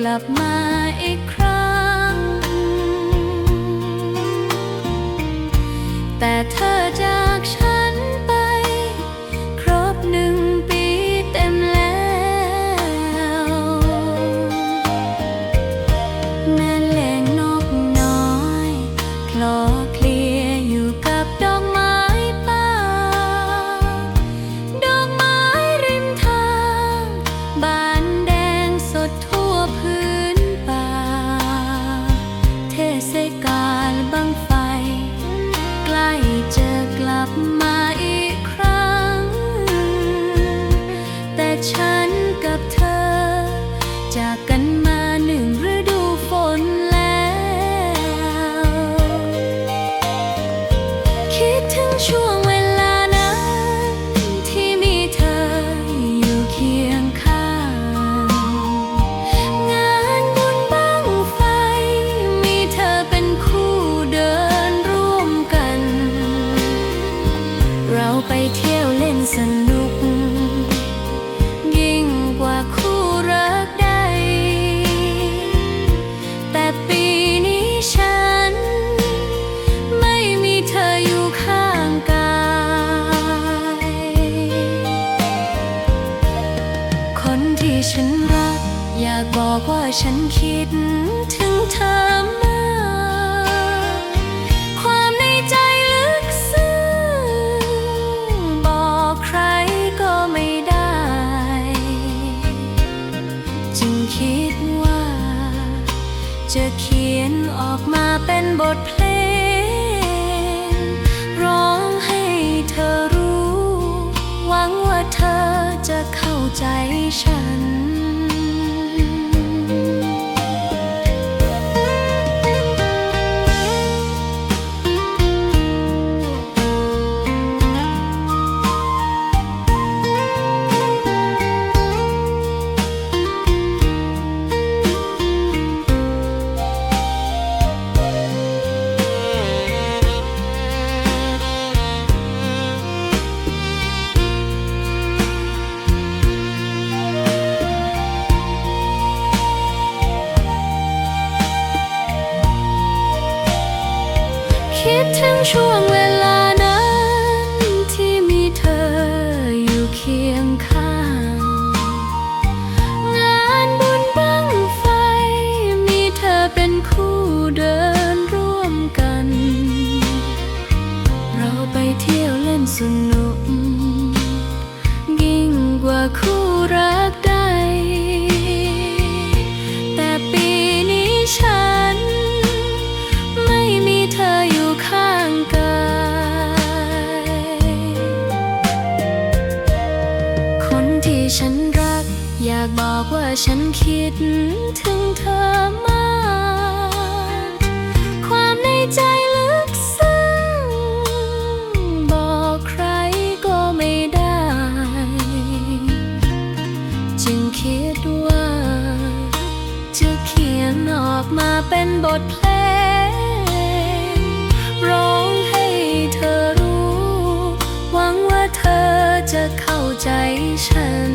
ลับมาอีกครั้งแต่เธอจากฉันไปครบ1 ปีเต็มแล้วแม่แหล่งนกน้อยคลอเคลียอยู่กับดอกไม้ป่าดอกไม้ริมทางบานแดงสดทั่วพื้นป่าเทศกาลบั้งไฟใกล้จะกลับมาอีกครั้งแต่ฉันกับเธอจากกันมา1 ฤดูฝนแล้วคิดถึงช่วงเวลานั้นที่มีเธออยู่เคียงข้างงานบุญบั้งไฟมีเธอเป็นคู่เดินร่วมกันเราไปเที่ยวเล่นสนุกยิ่งกว่าคู่รักใดแต่ปีนี้ฉันไม่มีเธออยู่ข้างกายคนที่ฉันรักอยากบอกว่าฉันคิดถึงเธอมากความในใจลึกซึ้งบอกใครก็ไม่ได้จึงคิดว่าจะเขียนออกมาเป็นบทเพลงร้องให้เธอรู้หวังว่าเธอจะเข้าใจฉันคิดถึงช่วงเวลานั้นที่มีเธออยู่เคียงข้างงานบุญบั้งไฟมีเธอเป็นคู่เดินร่วมกันเราไปเที่ยวเล่นสนุกยิ่งกว่าคู่รักใดแต่ปีนี้ฉันไม่มีเธออยู่ข้างกายคนที่ฉันรักอยากบอกว่าฉันคิดถึงเธอมากความในใจลึกซึ้งบอกใครก็ไม่ได้จึงคิดว่าจะเขียนออกมาเป็นบทเพลงร้องให้เธอรู้หวังว่าเธอจะเข้าใจฉัน